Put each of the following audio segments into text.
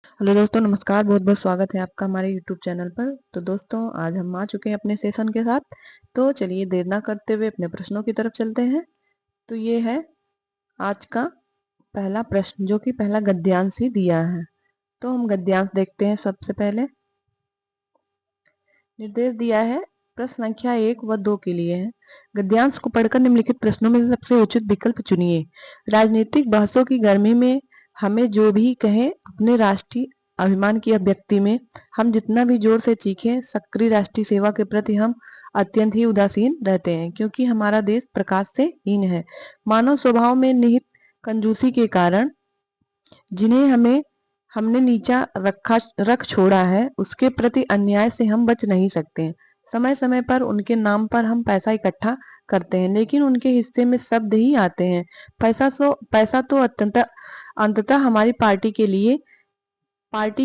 Hello दोस्तों, नमस्कार। बहुत बहुत स्वागत है आपका हमारे यूट्यूब चैनल पर। तो दोस्तों, आज हम आ चुके हैं अपने सेशन के साथ। तो चलिए देर ना करते हुए अपने प्रश्नों की तरफ चलते हैं। तो ये है आज का पहला प्रश्न, जो कि पहला गद्यांश ही दिया है। तो हम गद्यांश देखते हैं। सबसे पहले निर्देश दिया है, प्रश्न संख्या 1 व 2 के लिए है। गद्यांश को पढ़कर निम्नलिखित प्रश्नों में से सबसे उचित विकल्प चुनिए। राजनीतिक बहसों की गर्मी में हमें जो भी कहें, अपने राष्ट्रीय अभिमान की अभिव्यक्ति में हम जितना भी जोर से चीखें, सक्रिय राष्ट्रीय सेवा के प्रति हम अत्यंत ही उदासीन रहते हैं, क्योंकि हमारा देश प्रकाश से हीन है। मानव स्वभाव में निहित कंजूसी के कारण जिन्हें हमने नीचा रख छोड़ा है, उसके प्रति अन्याय से हम बच नहीं सकते। समय समय पर उनके नाम पर हम पैसा इकट्ठा करते हैं, लेकिन उनके हिस्से में शब्द ही आते हैं। पैसा तो अंततः हमारी पार्टी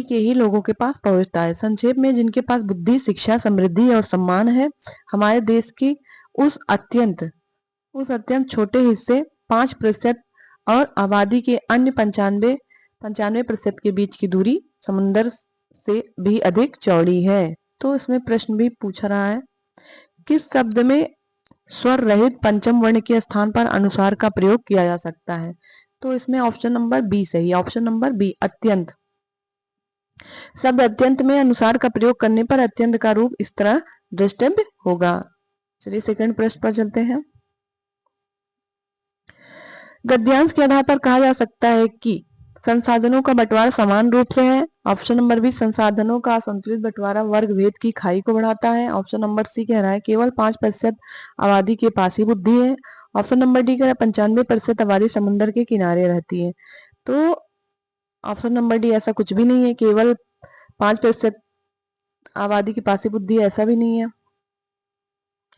के ही लोगों के पास पहुंचता है। संक्षेप में, जिनके पास बुद्धि, शिक्षा, समृद्धि और सम्मान है, हमारे देश की उस अत्यंत छोटे हिस्से 5% और आबादी के अन्य 95% के बीच की दूरी समुद्र से भी अधिक चौड़ी है। तो इसमें प्रश्न भी पूछ रहा है, किस शब्द में स्वर रहित पंचम वर्ण के स्थान पर अनुसार का प्रयोग किया जा सकता है? तो इसमें ऑप्शन नंबर बी सही है। ऑप्शन नंबर बी, अत्यंत। शब्द अत्यंत में अनुसार का प्रयोग करने पर अत्यंत का रूप इस तरह द्रष्टव्य होगा। चलिए सेकंड प्रश्न पर चलते हैं। गद्यांश के आधार पर कहा जा सकता है कि संसाधनों का बंटवारा समान रूप से है। ऑप्शन नंबर बी, संसाधनों का असंतुलित बंटवारा वर्ग भेद की खाई को बढ़ाता है। ऑप्शन नंबर सी कह रहा है केवल 5% आबादी के पास ही बुद्धि है। ऑप्शन नंबर डी कह रहा है 95% आबादी समुद्र के किनारे रहती है। तो ऑप्शन नंबर डी, ऐसा कुछ भी नहीं है। केवल 5% आबादी के पास ही बुद्धि है, ऐसा भी नहीं है।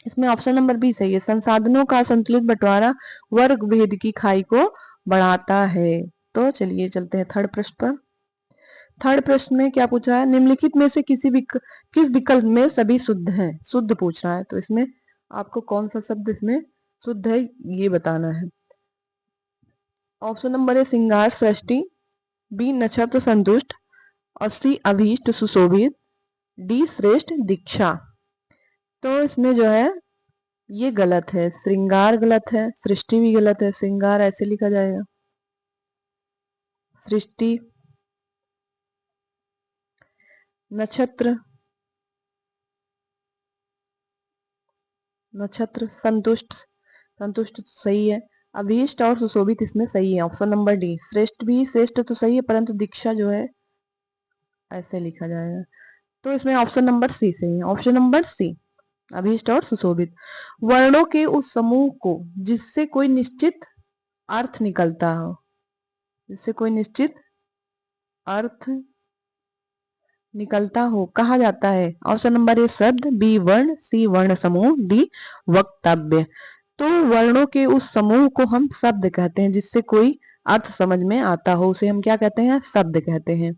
इसमें ऑप्शन नंबर बी सही है। संसाधनों का संतुलित बंटवारा वर्ग भेद की खाई को बढ़ाता है। तो चलिए चलते हैं थर्ड प्रश्न पर। थर्ड प्रश्न में क्या पूछ रहा है, निम्नलिखित में से किस विकल्प में सभी शुद्ध हैं? शुद्ध पूछ रहा है। तो इसमें आपको कौन सा शब्द इसमें शुद्ध है ये बताना है। ऑप्शन नंबर ए, श्रृंगार सृष्टि। बी, नक्षत्र संतुष्ट। और सी, अभीष्ट सुशोभित। डी, श्रेष्ठ दीक्षा। तो इसमें जो है ये गलत है। श्रृंगार गलत है, सृष्टि भी गलत है। श्रृंगार ऐसे लिखा जाएगा, सृष्टि, नक्षत्र संतुष्ट संतुष्ट तो सही है। अभीष्ट और सुशोभित इसमें सही है। ऑप्शन नंबर डी, श्रेष्ठ भी, श्रेष्ठ तो सही है, परंतु दीक्षा जो है ऐसे लिखा जाएगा। तो इसमें ऑप्शन नंबर सी सही है। ऑप्शन नंबर सी, अभीष्ट और सुशोभित। वर्णों के उस समूह को जिससे कोई निश्चित अर्थ निकलता हो, जिससे कोई निश्चित अर्थ निकलता हो, कहा जाता है। ऑप्शन नंबर ए शब्द, बी वर्ण, सी वर्ण समूह, डी वक्तव्य। तो वर्णों के उस समूह को हम शब्द कहते हैं, जिससे कोई अर्थ समझ में आता हो, उसे हम क्या कहते हैं? शब्द कहते हैं।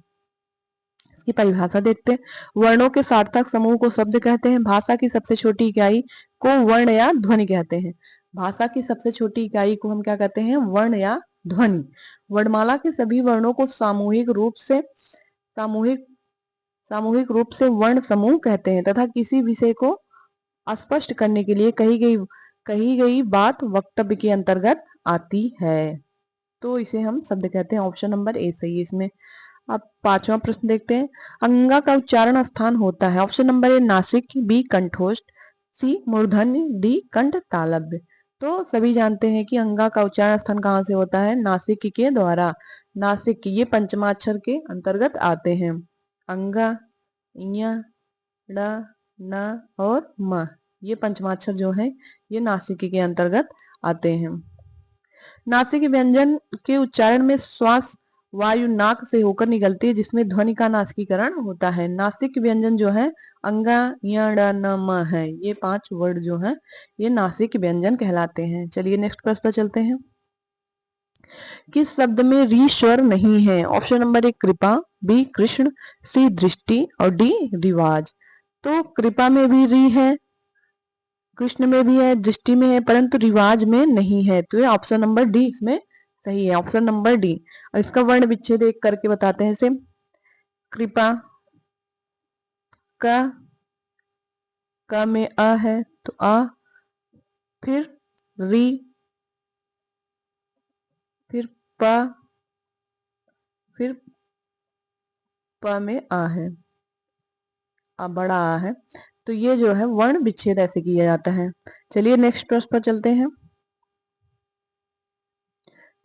इसकी परिभाषा देखते हैं। वर्णों के सार्थक समूह को शब्द कहते हैं। भाषा की सबसे छोटी इकाई को वर्ण या ध्वनि कहते हैं। भाषा की सबसे छोटी इकाई को हम क्या कहते हैं? वर्ण या ध्वनि। वर्णमाला के सभी वर्णों को सामूहिक रूप से वर्ण समूह कहते हैं, तथा किसी विषय को स्पष्ट करने के लिए कही गई बात वक्तव्य के अंतर्गत आती है। तो इसे हम शब्द कहते हैं। ऑप्शन नंबर ए सही है इसमें। अब पांचवा प्रश्न देखते हैं। अंगा का उच्चारण स्थान होता है। ऑप्शन नंबर ए नासिक, बी कंठोष्ठ, सी मूर्धन्य, डी कंठ तालव्य। तो सभी जानते हैं कि अंगा का उच्चारण स्थान कहाँ से होता है? नासिक के द्वारा। नासिक ये पंचमाक्षर के अंतर्गत आते हैं। अंगा, य, ड़, न और म, ये पंचमाक्षर जो है ये नासिकी के अंतर्गत आते हैं। नासिक व्यंजन के उच्चारण में श्वास वायु नाक से होकर निकलती है, जिसमें ध्वनि का नासिकीकरण होता है। नासिक व्यंजन जो है अंगा, य, ड़, न, म है। ये 5 वर्ड जो है ये नासिक व्यंजन कहलाते हैं। चलिए नेक्स्ट प्रश्न पर चलते हैं। किस शब्द में री स्वर नहीं है? ऑप्शन नंबर ए कृपा, बी कृष्ण, सी दृष्टि और डी रिवाज। तो कृपा में भी री है, कृष्ण में भी है, दृष्टि में है, परंतु रिवाज में नहीं है। तो ये ऑप्शन नंबर डी इसमें सही है। Option number D. और इसका वर्ण विच्छेद एक करके बताते हैं इसे। कृपा, क में अ है तो अ, फिर री, फिर प, फिर प में आ है, आ बड़ा आ है। तो ये जो है वर्ण विच्छेद ऐसे किया जाता है। चलिए नेक्स्ट प्रश्न पर चलते हैं।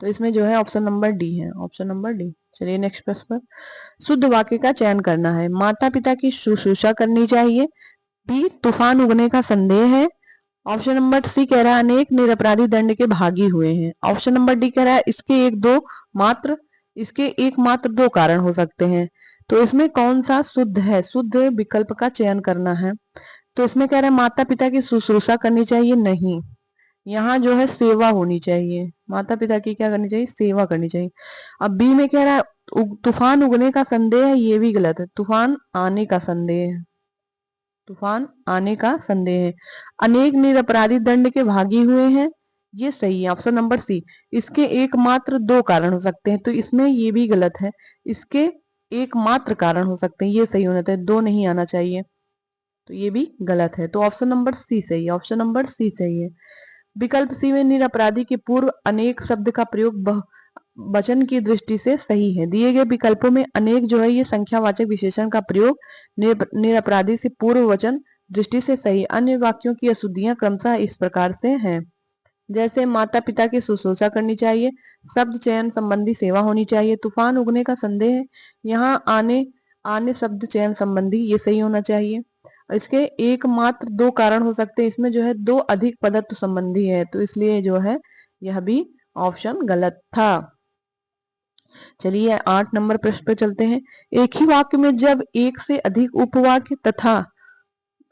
तो इसमें जो है ऑप्शन नंबर डी है, ऑप्शन नंबर डी। चलिए नेक्स्ट प्रश्न पर, शुद्ध वाक्य का चयन करना है। माता पिता की शुश्रूषा करनी चाहिए। बी, तूफान उगने का संदेह है। ऑप्शन नंबर सी कह रहा है अनेक निरपराधी दंड के भागी हुए हैं। ऑप्शन नंबर डी कह रहा है इसके एकमात्र दो कारण हो सकते हैं। तो इसमें कौन सा शुद्ध है? शुद्ध विकल्प का चयन करना है। तो इसमें कह रहा है माता पिता की शुश्रूषा करनी चाहिए, नहीं, यहाँ जो है सेवा होनी चाहिए। माता पिता की क्या करनी चाहिए? सेवा करनी चाहिए। अब बी में कह रहा है तूफान उगने का संदेह है, ये भी गलत है, तूफान आने का संदेह है, तूफान आने का संदेह है। अनेक निरपराधी दंड के भागी हुए हैं, ये सही है, ऑप्शन नंबर सी। इसके एकमात्र दो कारण हो सकते हैं, तो इसमें ये भी गलत है, इसके एकमात्र कारण हो सकते हैं, ये सही होना चाहिए, दो नहीं आना चाहिए, तो ये भी गलत है। तो ऑप्शन नंबर सी सही है, ऑप्शन नंबर सी सही है। विकल्प सी में निरपराधी के पूर्व अनेक शब्द का प्रयोग वचन की दृष्टि से सही है। दिए गए विकल्पों में अनेक जो है ये संख्यावाचक विशेषण का प्रयोग निरपराधी से पूर्व वचन दृष्टि से सही। अन्य वाक्यों की अशुद्धियां क्रमशः इस प्रकार से हैं, जैसे माता पिता की शुश्रूषा करनी चाहिए, शब्द चयन संबंधी सेवा होनी चाहिए, तूफान उगने का संदेह है, यहाँ आने आने शब्द चयन संबंधी, ये सही होना चाहिए। इसके एकमात्र दो कारण हो सकते हैं, इसमें जो है दो अधिक पदत्व संबंधी है, तो इसलिए जो है यह भी ऑप्शन गलत था। चलिए 8 नंबर प्रश्न पे चलते हैं। एक ही वाक्य में जब एक से अधिक उपवाक्य तथा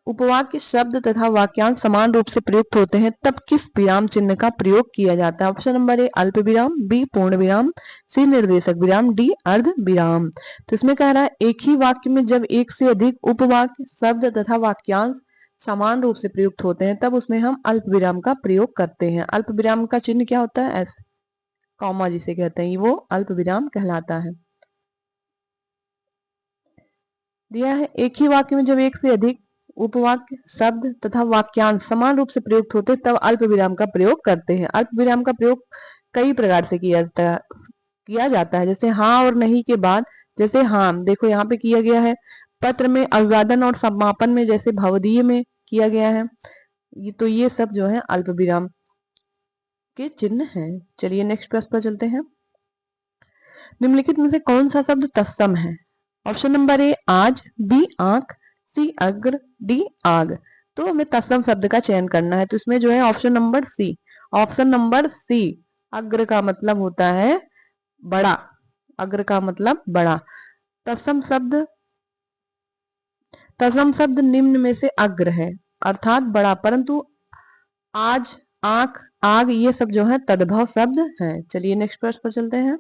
उपवाक्य शब्द तथा वाक्यांश समान रूप से प्रयुक्त होते हैं तब किस विराम चिन्ह का प्रयोग किया जाता है? ऑप्शन नंबर ए अल्प विराम, बी पूर्ण विराम, सी निर्देशक विराम, डी अर्ध विराम। तो इसमें कह रहा है एक ही वाक्य में जब एक से अधिक उपवाक्य शब्द तथा वाक्यांश समान रूप से प्रयुक्त होते हैं तब उसमें हम अल्प विराम का प्रयोग करते हैं। अल्प विराम का चिन्ह क्या होता है? एस, कॉमा जिसे कहते हैं, वो अल्प विराम कहलाता है। दिया है एक ही वाक्य में जब एक से अधिक उपवाक्य शब्द तथा वाक्यांश समान रूप से प्रयुक्त होते तब अल्प विराम का प्रयोग करते हैं। अल्प विराम का प्रयोग कई प्रकार से किया जाता है, जैसे हाँ और नहीं के बाद, जैसे हाँ देखो यहाँ पे किया गया है, पत्र में, अभिवादन और समापन में, जैसे भवदीय में किया गया है, तो ये सब जो है अल्प विराम के चिन्ह हैं। चलिए नेक्स्ट प्रश्न पर चलते हैं। निम्नलिखित में से कौन सा शब्द तत्सम है? ऑप्शन नंबर ए आज, बी आंख, सी अग्र, डी आग। तो हमें तत्सम शब्द का चयन करना है, तो इसमें जो है option number C, option number C, अग्र का मतलब होता है बड़ा, अग्र का मतलब बड़ा। तत्सम शब्द निम्न में से अग्र है अर्थात बड़ा, परंतु आज, आंख, आग ये सब जो है तद्भव शब्द हैं। चलिए नेक्स्ट प्रश्न पर चलते हैं।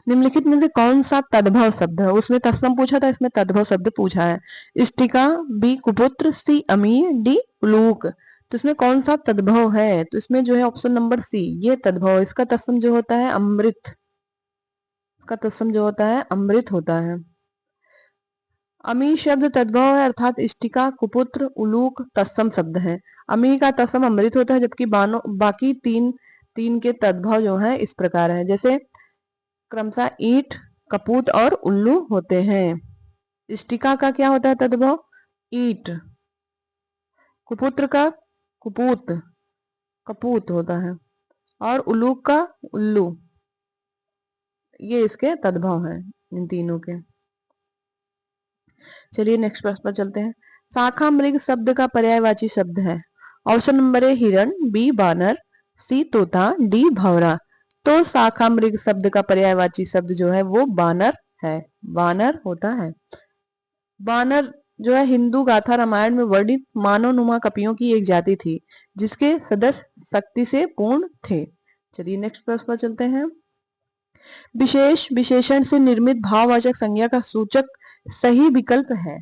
निम्नलिखित में से कौन सा तद्भव शब्द है? उसमें तत्सम पूछा था, इसमें तद्भव शब्द पूछा है। इष्टिका, बी कुपुत्र, सी अमीर, डी उलूक। तो इसमें कौन सा तद्भव है? तो इसमें जो है ऑप्शन नंबर सी, ये तद्भव, इसका तत्सम जो होता है अमृत, इसका तत्सम जो होता है अमृत होता है। अमी शब्द तद्भव है अर्थात इष्टिका, कुपुत्र, उलूक तत्सम शब्द है। अमी का तत्सम अमृत होता है, जबकि बाकी तीन के तद्भव जो है इस प्रकार है, जैसे क्रमशः ईट, कपूत और उल्लू होते हैं। इष्टिका का क्या होता है तद्भव? ईट। कुपुत्र का कुपूत, कपूत होता है, और उल्लू का उल्लू, ये इसके तद्भव हैं इन तीनों के। चलिए नेक्स्ट प्रश्न पर चलते हैं। शाखा मृग शब्द का पर्यायवाची शब्द है। ऑप्शन नंबर ए हिरण, बी बानर, सी तोता, डी भंवरा। तो शाखा मृग शब्द का पर्यायवाची शब्द जो है वो बानर है, बानर होता है। बानर जो है हिंदू गाथा रामायण में वर्णित मानवनुमा कपियों की एक जाति थी जिसके सदस्य शक्ति से पूर्ण थे। चलिए नेक्स्ट प्रश्न पर चलते हैं। विशेष विशेषण से निर्मित भाववाचक संज्ञा का सूचक सही विकल्प है।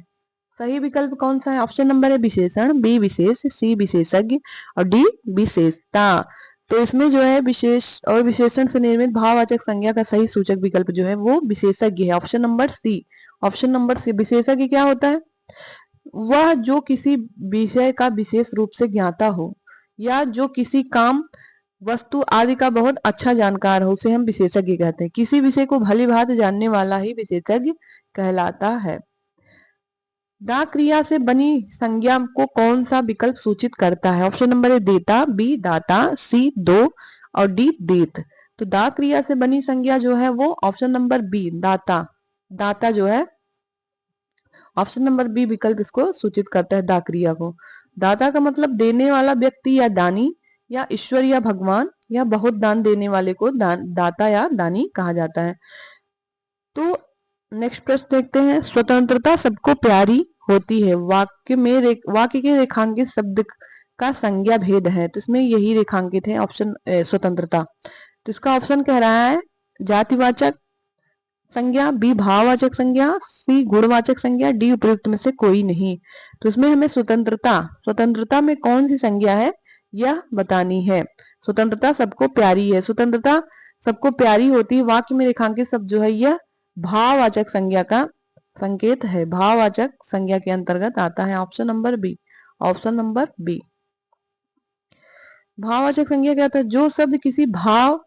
सही विकल्प कौन सा है? ऑप्शन नंबर है विशेषण, बी विशेष, सी विशेषज्ञ और डी विशेषता। तो इसमें जो है विशेष और विशेषण से निर्मित भाववाचक संज्ञा का सही सूचक विकल्प जो है वो विशेषज्ञ है, option number C. Option number C, विशेषज्ञ क्या होता है? वह जो किसी विषय का विशेष रूप से ज्ञाता हो या जो किसी काम, वस्तु आदि का बहुत अच्छा जानकार हो, उसे हम विशेषज्ञ कहते हैं। किसी विषय को भली भांति जानने वाला ही विशेषज्ञ कहलाता है। दा क्रिया से बनी संज्ञा को कौन सा विकल्प सूचित करता है? ऑप्शन नंबर ए देता, बी दाता, सी दो और डी देत। तो दा क्रिया से बनी संज्ञा जो है वो ऑप्शन नंबर बी दाता, दाता जो है ऑप्शन नंबर बी विकल्प इसको सूचित करता है दा क्रिया को। दाता का मतलब देने वाला व्यक्ति या दानी या ईश्वर या भगवान या बहुत दान देने वाले को दाता या दानी कहा जाता है। तो नेक्स्ट प्रश्न देखते हैं, स्वतंत्रता सबको प्यारी होती है, वाक्य के रेखांकित शब्द का संज्ञा भेद है। तो इसमें यही रेखांकित है ऑप्शन स्वतंत्रता। तो इसका ऑप्शन कह रहा है जातिवाचक संज्ञा, बी भाववाचक संज्ञा, सी गुणवाचक संज्ञा, डी उपयुक्त में से कोई नहीं। तो इसमें हमें स्वतंत्रता में कौन सी संज्ञा है यह बतानी है। स्वतंत्रता सबको प्यारी है, स्वतंत्रता सबको प्यारी होती है, वाक्य में रेखांकित शब्द जो है यह भाववाचक संज्ञा का संकेत है, भाववाचक संज्ञा के अंतर्गत आता है। Option number B, option number B. भाववाचक संज्ञा क्या होता है? जो शब्द किसी भाव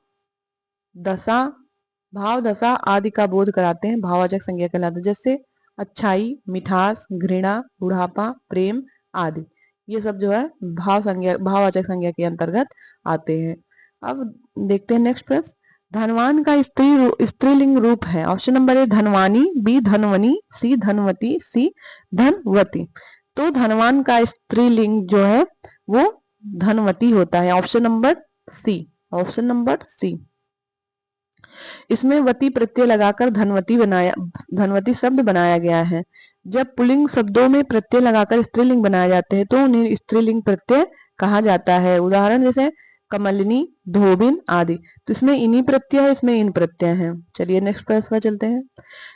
दशा आदि का बोध कराते हैं, भाववाचक संज्ञा कहलाते हैं। जैसे अच्छाई, मिठास, घृणा, बुढ़ापा, प्रेम आदि, ये सब जो है भाववाचक संज्ञा के अंतर्गत आते हैं। अब देखते हैं नेक्स्ट प्रश्न, धनवान का स्त्रीलिंग रूप है। ऑप्शन नंबर ए धनवानी, बी धनवनी, सी धनवती, सी धनवती। तो धनवान का स्त्रीलिंग जो है वो धनवती होता है, option number C, option number C. इसमें वती प्रत्यय लगाकर धनवती शब्द बनाया गया है। जब पुल्लिंग शब्दों में प्रत्यय लगाकर स्त्रीलिंग बनाए जाते हैं तो उन्हें स्त्रीलिंग प्रत्यय कहा जाता है। उदाहरण जैसे कमलिनी, धोबिन आदि। तो इसमें इन्हीं प्रत्यय है, इसमें इन प्रत्यय हैं। चलिए नेक्स्ट प्रश्न पर चलते हैं,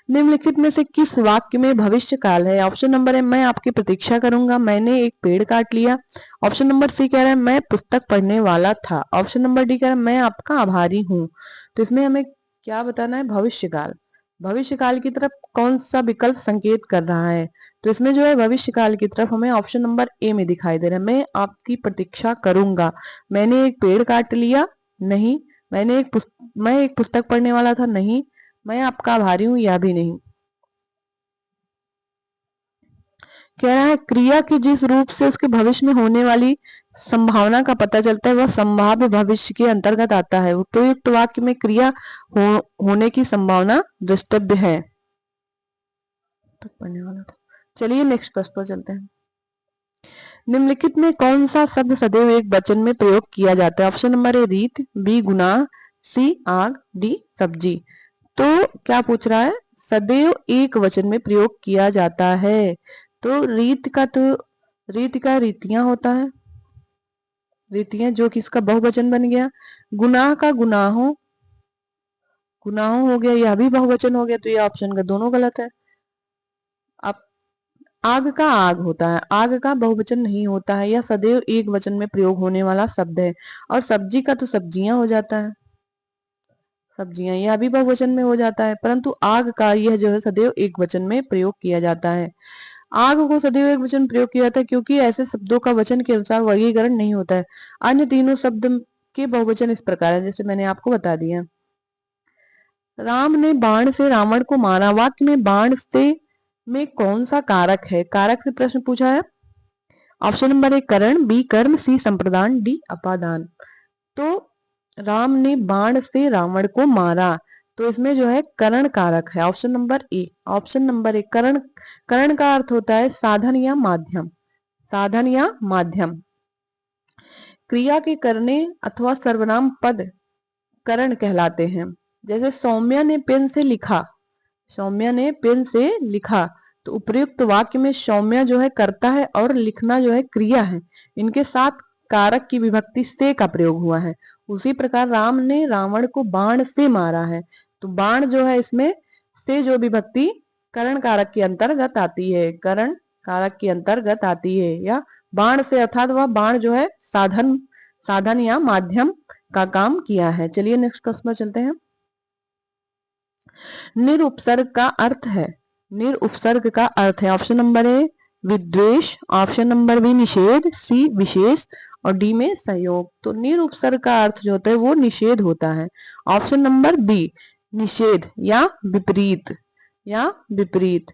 निम्नलिखित में से किस वाक्य में भविष्य काल है? ऑप्शन नंबर ए मैं आपकी प्रतीक्षा करूंगा, मैंने एक पेड़ काट लिया। ऑप्शन नंबर सी कह रहा है मैं पुस्तक पढ़ने वाला था। ऑप्शन नंबर डी कह रहा है मैं आपका आभारी हूँ। तो इसमें हमें क्या बताना है? भविष्यकाल। भविष्यकाल की तरफ कौन सा विकल्प संकेत कर रहा है? तो इसमें जो है भविष्यकाल की तरफ हमें ऑप्शन नंबर ए में दिखाई दे रहा है, मैं आपकी प्रतीक्षा करूंगा। मैंने एक पेड़ काट लिया, नहीं। मैं एक पुस्तक पढ़ने वाला था, नहीं। मैं आपका आभारी हूं, यह भी नहीं। कह रहा है क्रिया की जिस रूप से उसके भविष्य में होने वाली संभावना का पता चलता है वह संभाव्य भविष्य के अंतर्गत आता है। उपयुक्त वाक्य में क्रिया होने की संभावना द्रष्टव्य है। पढ़ने वाला था। चलिए नेक्स्ट प्रश्न पर चलते हैं, निम्नलिखित में कौन सा शब्द सदैव एक वचन में प्रयोग किया जाता है? ऑप्शन नंबर ए रीत, बी गुनाह, सी आग, डी सब्जी। तो क्या पूछ रहा है? सदैव एक वचन में प्रयोग किया जाता है। तो रीत का रीतियां होता है, रीतियां जो कि इसका बहुवचन बन गया। गुनाह का गुनाहों हो गया, यह भी बहुवचन हो गया, तो ये ऑप्शन का दोनों गलत है। अब आग का आग होता है, आग का बहुवचन नहीं होता है, यह सदैव एक वचन में प्रयोग होने वाला शब्द है। और सब्जी का तो सब्जियां हो जाता है, सब्जियां, यह भी बहुवचन में हो जाता है, परंतु आग का यह जो है सदैव एक वचन में प्रयोग किया जाता है। आग को सदैव एक वचन प्रयोग किया जाता है क्योंकि ऐसे शब्दों का वचन के अनुसार वर्गीकरण नहीं होता है। अन्य तीनों शब्द के बहुवचन इस प्रकार है, जैसे मैंने आपको बता दिया। राम ने बाण से रावण को मारा, वाक्य में बाण से में कौन सा कारक है? कारक से प्रश्न पूछा है। ऑप्शन नंबर ए करण, बी कर्म, सी संप्रदान, डी अपादान। तो राम ने बाण से रावण को मारा, तो इसमें जो है करण कारक है, option number A, option number A करण। करण का अर्थ होता है साधन या माध्यम, साधन या माध्यम। क्रिया के करने अथवा सर्वनाम पद करण कहलाते हैं। जैसे सौम्या ने पेन से लिखा, सौम्या ने पेन से लिखा, तो उपयुक्त वाक्य में सौम्या जो है कर्ता है और लिखना जो है क्रिया है, इनके साथ कारक की विभक्ति से का प्रयोग हुआ है। उसी प्रकार राम ने रावण को बाण से मारा है, तो बाण जो है इसमें से जो विभक्ति करण कारक के अंतर्गत आती है, करण कारक के अंतर्गत आती है, या बाण से अर्थात वह बाण जो है साधन साधन या माध्यम का काम किया है। चलिए नेक्स्ट प्रश्न पर चलते हैं। निरुपसर्ग का अर्थ है, निरुपसर्ग का अर्थ है ऑप्शन नंबर ए विद्वेष, ऑप्शन नंबर बी निषेध, सी विशेष और डी में सहयोग। तो निरुपसर्ग का अर्थ जो होता है वो निषेध होता है। ऑप्शन नंबर बी निषेध या विपरीत, या विपरीत।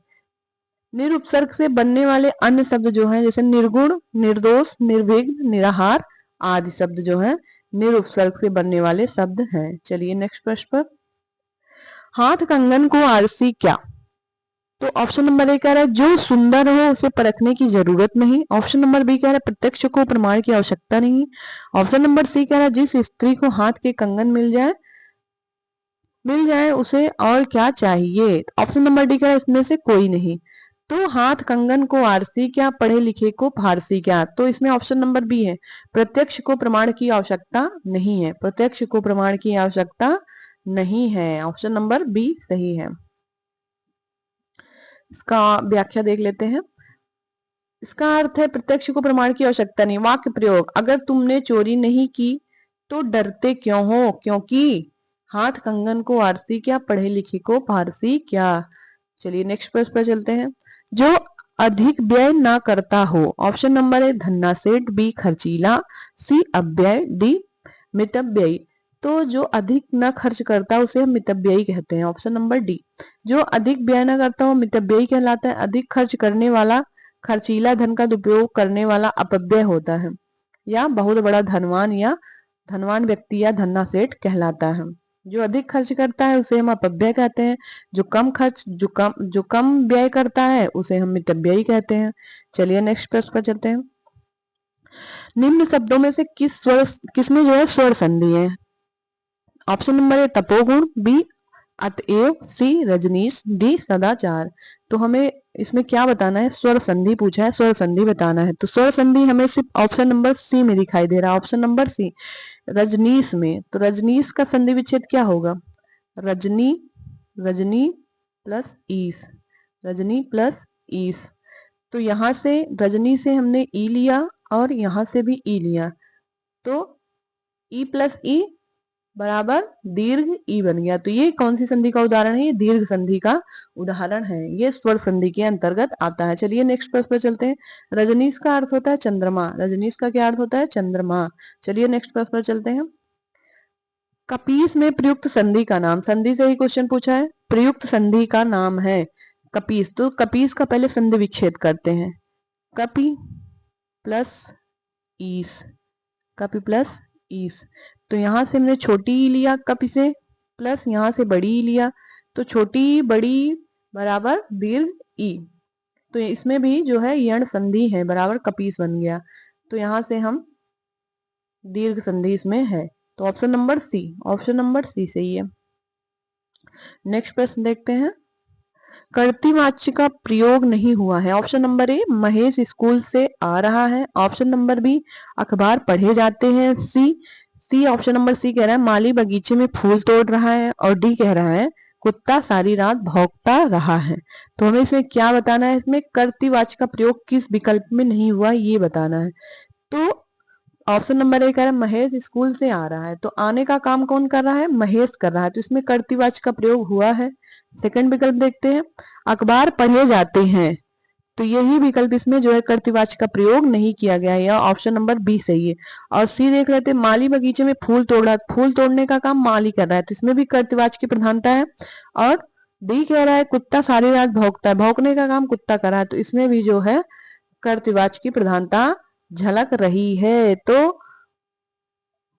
निरुपसर्ग से बनने वाले अन्य शब्द जो हैं जैसे निर्गुण, निर्दोष, निर्विघ्न, निराहार आदि शब्द जो है निरुपसर्ग से बनने वाले शब्द हैं। चलिए नेक्स्ट प्रश्न पर। हाथ कंगन को आरसी क्या? तो ऑप्शन नंबर ए कह रहा है जो सुंदर हो उसे परखने की जरूरत नहीं। ऑप्शन नंबर बी कह रहा है प्रत्यक्ष को प्रमाण की आवश्यकता नहीं। ऑप्शन नंबर सी कह रहा है जिस स्त्री को हाथ के कंगन मिल जाए उसे और क्या चाहिए। ऑप्शन नंबर डी कह रहा है इसमें से कोई नहीं। तो हाथ कंगन को आरसी क्या, पढ़े लिखे को फारसी क्या। तो इसमें ऑप्शन नंबर बी है प्रत्यक्ष को प्रमाण की आवश्यकता नहीं है, प्रत्यक्ष को प्रमाण की आवश्यकता नहीं है। ऑप्शन नंबर बी सही है। इसका व्याख्या देख लेते हैं। इसका अर्थ है प्रत्यक्ष को प्रमाण की आवश्यकता नहीं। वाक्य प्रयोग, अगर तुमने चोरी नहीं की तो डरते क्यों हो, क्योंकि हाथ कंगन को आरसी क्या, पढ़े लिखे को फारसी क्या। चलिए नेक्स्ट प्रश्न पर चलते हैं। जो अधिक व्यय ना करता हो। ऑप्शन नंबर ए धन्ना सेठ, बी खर्चीला, सी अव्यय, डी मितव्ययी। तो जो अधिक न खर्च करता है उसे हम मितव्ययी कहते हैं। Option number D. जो अधिक व्यय न करता हो मितव्ययी कहलाता है। अधिक खर्च करने वाला खर्चीला, धन का दुरुपयोग करने वाला अपव्यय होता है, या बहुत बड़ा धनवान या धनवान व्यक्ति या धन्ना सेठ कहलाता है। जो अधिक खर्च करता है उसे हम अपव्यय कहते हैं। जो कम व्यय करता है उसे हम मितव्ययी कहते हैं। चलिए नेक्स्ट प्रश्न पर चलते हैं। निम्न शब्दों में से किसमें जो है स्वर संधि है। ऑप्शन नंबर ए तपोगुण, बी अतएव, सी रजनीश, डी सदाचार। तो हमें इसमें क्या बताना है, स्वर संधि पूछा है, स्वर संधि बताना है। तो स्वर संधि हमें सिर्फ ऑप्शन नंबर सी में दिखाई दे रहा है, ऑप्शन नंबर सी रजनीश में। तो रजनीश का संधि विच्छेद क्या होगा, रजनी, रजनी प्लस ईस, रजनी प्लस ईस। तो यहां से रजनी से हमने ई लिया और यहां से भी ई लिया, तो ई प्लस ई बराबर दीर्घ ई बन गया। तो ये कौन सी संधि का उदाहरण है, ये दीर्घ संधि का उदाहरण है, ये स्वर संधि के अंतर्गत आता है। चलिए नेक्स्ट प्रश्न पर चलते हैं। रजनीश का अर्थ होता है चंद्रमा, रजनीश का क्या अर्थ होता है, चंद्रमा। चलिए नेक्स्ट प्रश्न पर चलते हैं। कपीस में प्रयुक्त संधि का नाम, संधि से ही क्वेश्चन पूछा है, प्रयुक्त संधि का नाम है कपीस। तो कपीस का पहले संधि विच्छेद करते हैं, कपि प्लस ईस, कपि प्लस ईस। तो यहां से हमने छोटी ई लिया कपि से, प्लस यहां से बड़ी ई लिया, तो छोटी बड़ी बराबर दीर्घ ई। तो इसमें भी जो है यण संधि है, बराबर कपीस बन गया। तो यहां से हम दीर्घ संधि इसमें है। तो option number C, option number C सही है। नेक्स्ट प्रश्न देखते हैं। कर्तृवाच्य का प्रयोग नहीं हुआ है। ऑप्शन नंबर ए महेश स्कूल से आ रहा है, ऑप्शन नंबर बी अखबार पढ़े जाते हैं, सी ऑप्शन नंबर सी कह रहा है माली बगीचे में फूल तोड़ रहा है, और डी कह रहा है कुत्ता सारी रात भौंकता रहा है। तो हमें इसमें क्या बताना है, इसमें कर्तृवाच्य का प्रयोग किस विकल्प में नहीं हुआ ये बताना है। तो ऑप्शन नंबर ए कह रहा है महेश स्कूल से आ रहा है, तो आने का काम कौन कर रहा है, महेश कर रहा है, तो इसमें कर्तृवाच्य का प्रयोग हुआ है। सेकंड विकल्प देखते हैं, अखबार पढ़े जाते हैं, तो यही विकल्प इसमें जो है कर्तृवाच्य का प्रयोग नहीं किया गया है, या ऑप्शन नंबर बी सही है। और सी देख लेते हैं, माली बगीचे में फूल तोड़ा, फूल तोड़ने का काम माली कर रहा है, तो इसमें भी कर्तृवाच्य की प्रधानता है। और डी कह रहा है कुत्ता सारी रात भौंकता है, भौंकने का काम कुत्ता कर रहा है, तो इसमें भी जो है कर्तृवाच्य की प्रधानता झलक रही है। तो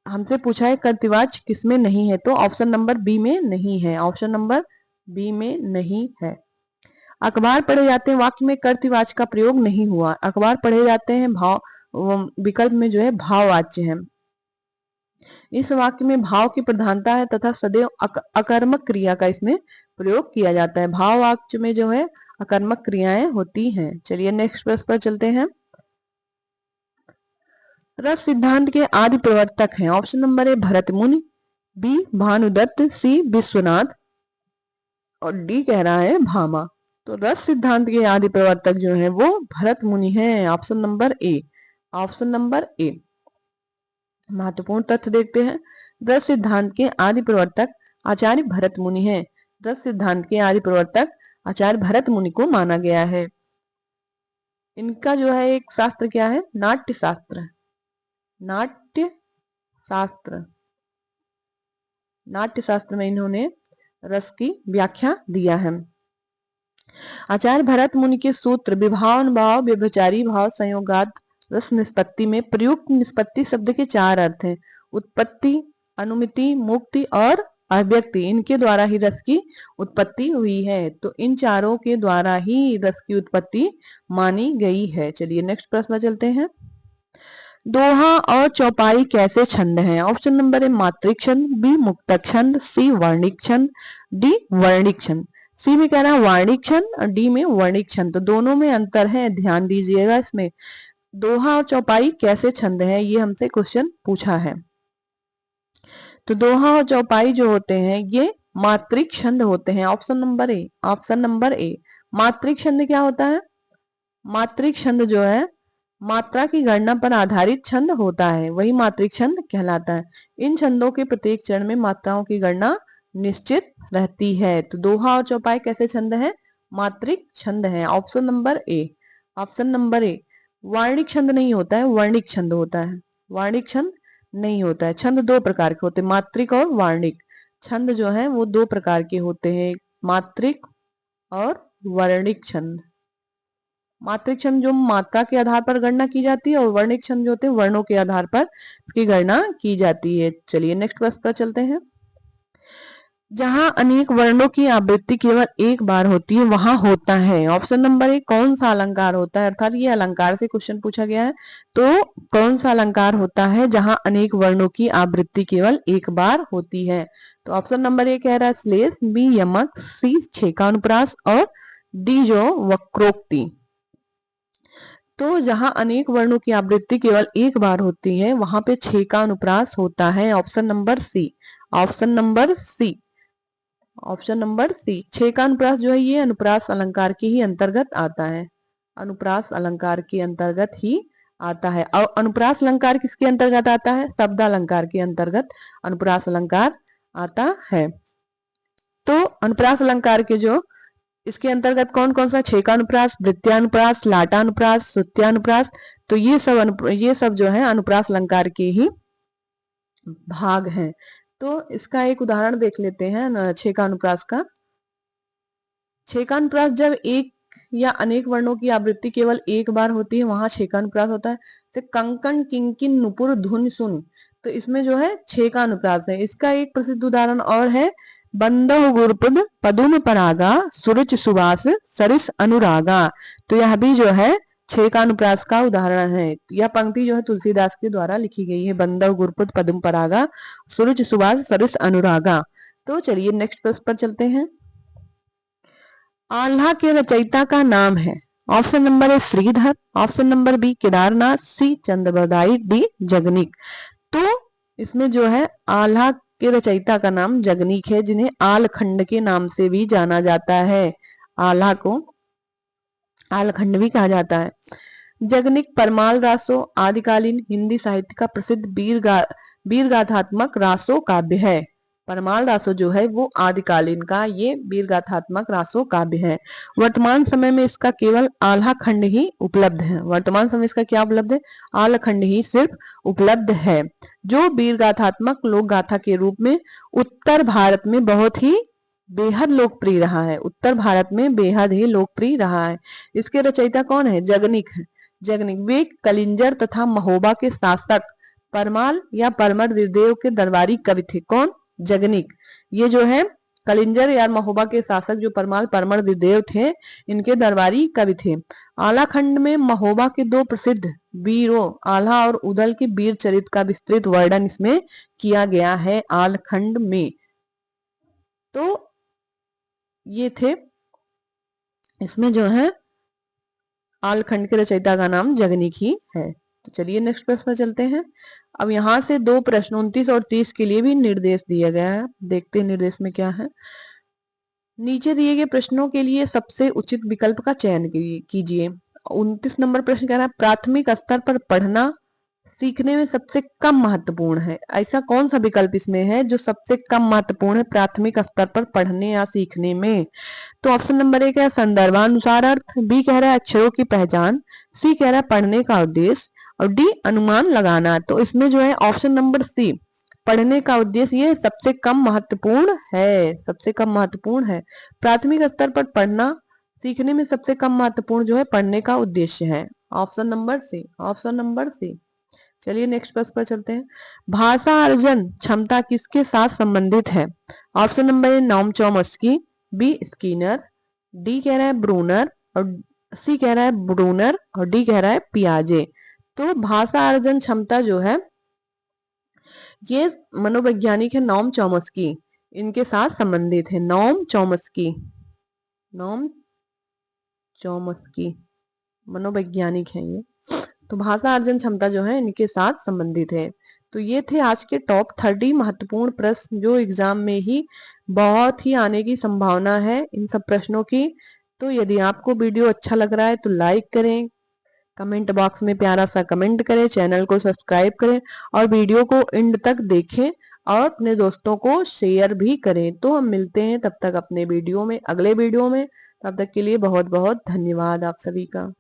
हमसे पूछा है कर्तृवाच्य किसमें नहीं है, तो ऑप्शन नंबर बी में नहीं है, ऑप्शन नंबर बी में नहीं है। अखबार पढ़े जाते हैं वाक्य में कर्तृवाच्य का प्रयोग नहीं हुआ, अखबार पढ़े जाते हैं भाव विकल्प में जो है भाववाच्य है। इस वाक्य में भाव की प्रधानता है तथा सदैव अकर्मक क्रिया का इसमें प्रयोग किया जाता है। भाव वाक्य में जो है अकर्मक क्रियाएं होती हैं। चलिए नेक्स्ट प्रश्न पर चलते हैं। रस सिद्धांत के आदि प्रवर्तक हैं। ऑप्शन नंबर ए भरत मुनि, बी भानुदत्त, सी विश्वनाथ और डी कह रहा है भामा। तो रस सिद्धांत के आदि प्रवर्तक जो है वो भरत मुनि हैं, option number A, option number ए। महत्वपूर्ण तथ्य देखते हैं। रस सिद्धांत के आदि प्रवर्तक आचार्य भरत मुनि हैं। रस सिद्धांत के आदि प्रवर्तक आचार्य भरत मुनि को माना गया है। इनका जो है एक शास्त्र क्या है, नाट्य शास्त्र। नाट्य शास्त्र, नाट्य शास्त्र में इन्होंने रस की व्याख्या दिया है। आचार्य भरत मुनि के सूत्र विभावानुभाव व्यभिचारी भाव संयोगात रस निष्पत्ति में प्रयुक्त निष्पत्ति शब्द के 4 अर्थ हैं। उत्पत्ति, अनुमिति, मुक्ति और अव्यक्ति। इनके द्वारा ही रस की उत्पत्ति हुई है। तो इन चारों के द्वारा ही रस की उत्पत्ति मानी गई है। चलिए नेक्स्ट प्रश्न चलते हैं। दोहा और चौपाई कैसे छंद हैं? ऑप्शन नंबर ए मात्रिक छंद, बी मुक्तक छंद, सी वर्णिक छंद, डी वर्णिक छंद। सी में कह रहा है वार्णिक छंद और डी में वर्णिक छंद। तो दोनों में अंतर है, ध्यान दीजिएगा। इसमें दोहा और चौपाई कैसे छंद है, ये हमसे क्वेश्चन पूछा है। तो दोहा और चौपाई जो होते हैं ये मात्रिक छंद होते हैं। Option number A, option number A. मात्रिक छंद क्या होता है? मात्रिक छंद जो है मात्रा की गणना पर आधारित छंद होता है, वही मात्रिक छंद कहलाता है। इन छंदों के प्रत्येक चरण में मात्राओं की गणना निश्चित रहती है। तो दोहा और चौपाई कैसे छंद है? मात्रिक छंद है। Option number A, option number A. वार्णिक छंद नहीं होता है, वर्णिक छंद होता है। वार्णिक छंद नहीं होता है। छंद 2 प्रकार के होते हैं, मात्रिक और वार्णिक। छंद जो है वो 2 प्रकार के होते हैं, मात्रिक और वर्णिक छंद। मात्रिक छंद जो मात्रा के आधार पर गणना की जाती है और वर्णिक छंद जो होते हैं वर्णों के आधार पर इसकी गणना की जाती है। चलिए नेक्स्ट प्रश्न पर चलते हैं। जहां अनेक वर्णों की आवृत्ति केवल एक बार होती है वहां होता है। ऑप्शन नंबर ए कौन सा अलंकार होता है? अर्थात ये अलंकार से क्वेश्चन पूछा गया है। तो कौन सा अलंकार होता है जहां अनेक वर्णों की आवृत्ति केवल एक बार होती है? तो ऑप्शन नंबर ए कह रहा है श्लेष, बी यमक, सी छेकानुप्रास और डी जो वक्रोक्ति। तो जहां अनेक वर्णों की आवृत्ति केवल एक बार होती है वहां पे छेकानुप्रास होता है। Option number C, option number C, option number C. छेकानुप्रास जो है ये अनुप्रास अलंकार के ही अंतर्गत आता है। अनुप्रास अलंकार के अंतर्गत ही आता है। और अनुप्रास अलंकार किसके अंतर्गत आता है? शब्द अलंकार के अंतर्गत अनुप्रास अलंकार आता है। तो अनुप्रास अलंकार के जो इसके अंतर्गत कौन कौन सा? छेकानुप्रास, वृत्त्यानुप्रास, लाटानुप्रास, श्रुत्यानुप्रास। तो ये सब जो है अनुप्रास अलंकार के ही भाग हैं। तो इसका एक उदाहरण देख लेते हैं छेकानुप्रास का। छेकानुप्रास जब एक या अनेक वर्णों की आवृत्ति केवल एक बार होती है वहां छेकानुप्रास होता है। जैसे कंकण किंकिन नुपुर धुन सुन, तो इसमें जो है छेकानुप्रास है। इसका एक प्रसिद्ध उदाहरण और है, बंदह गुरुपद पदुम परागा सुरुच सुवास सरिस अनुरागा। तो यह भी जो है छेकानुप्रास का उदाहरण है। यह पंक्ति जो है तुलसीदास के द्वारा लिखी गई है, बंदह गुरुपद पदुम परागा सुरुच सुवास सरिस अनुरागा। तो चलिए नेक्स्ट प्रश्न पर चलते हैं। आल्हा के रचयिता का नाम है। Option number A Shridhar, option number B Kedarnath, C Chandbardai, D Jagnik. तो इसमें जो है आल्हा के रचयिता का नाम जगनीक है, जिन्हें आलखंड के नाम से भी जाना जाता है। आल्हा को आलखंड भी कहा जाता है। जगनीक परमाल रासो आदिकालीन हिंदी साहित्य का प्रसिद्ध वीर गाथात्मक रासो काव्य है। परमाल रासो जो है वो आदिकालीन का ये वीर गाथात्मक रासो काव्य है। वर्तमान समय में इसका केवल आल्हा खंड ही उपलब्ध है। वर्तमान समय इसका क्या उपलब्ध है? आल्हा खंड ही सिर्फ उपलब्ध है, जो वीर गाथात्मक लोक गाथा के रूप में उत्तर भारत में बहुत ही बेहद लोकप्रिय रहा है। उत्तर भारत में बेहद ही लोकप्रिय रहा है। इसके रचयिता कौन है? जगनीक है। जगनीक वे कलिंजर तथा महोबा के शासक परमाल या परमर देव के दरबारी कवि थे। कौन? जगनीक। ये जो है कलिंजर या महोबा के शासक जो परमाल परमर देव थे, इनके दरबारी कवि थे। आल्हा खंड में महोबा के 2 प्रसिद्ध वीरों आल्हा और उदल के वीर चरित्र का विस्तृत वर्णन इसमें किया गया है आल्हा खंड में। तो ये थे, इसमें जो है आलखंड के रचयिता का नाम जगनीक ही है। तो चलिए नेक्स्ट प्रश्न पर चलते हैं। अब यहाँ से 2 प्रश्न 29 और 30 के लिए भी निर्देश दिया गया है। देखते हैं निर्देश में क्या है। नीचे दिए गए प्रश्नों के लिए सबसे उचित विकल्प का चयन कीजिए। 29 नंबर प्रश्न कह रहा है प्राथमिक स्तर पर पढ़ना सीखने में सबसे कम महत्वपूर्ण है। ऐसा कौन सा विकल्प इसमें है जो सबसे कम महत्वपूर्ण है प्राथमिक स्तर पर पढ़ने या सीखने में? तो ऑप्शन नंबर ए है संदर्भानुसार अर्थ, बी कह रहा है अक्षरों की पहचान, सी कह रहा है पढ़ने का उद्देश्य और डी अनुमान लगाना। तो इसमें जो है ऑप्शन नंबर सी पढ़ने का उद्देश्य ये सबसे कम महत्वपूर्ण है, सबसे कम महत्वपूर्ण है। प्राथमिक स्तर पर पढ़ना सीखने में सबसे कम महत्वपूर्ण जो है पढ़ने का उद्देश्य है। Option number C, option number C. चलिए नेक्स्ट प्रश्न पर चलते हैं। भाषा अर्जन क्षमता किसके साथ संबंधित है? Option number A Noam Chomsky, B Skinner, D कह रहा है ब्रूनर और सी कह रहा है ब्रूनर और डी कह रहा है पियाजे। तो भाषा अर्जन क्षमता जो है ये मनोवैज्ञानिक है नॉम चॉम्स्की, इनके साथ संबंधित है। नॉम चॉम्स्की, नॉम चॉम्स्की मनोवैज्ञानिक है ये। तो भाषा अर्जन क्षमता जो है इनके साथ संबंधित है। तो ये थे आज के टॉप 30 महत्वपूर्ण प्रश्न जो एग्जाम में ही बहुत ही आने की संभावना है इन सब प्रश्नों की। तो यदि आपको वीडियो अच्छा लग रहा है तो लाइक करें, कमेंट बॉक्स में प्यारा सा कमेंट करें, चैनल को सब्सक्राइब करें और वीडियो को एंड तक देखें और अपने दोस्तों को शेयर भी करें। तो हम मिलते हैं तब तक अपने वीडियो में, अगले वीडियो में। तब तक के लिए बहुत बहुत धन्यवाद आप सभी का।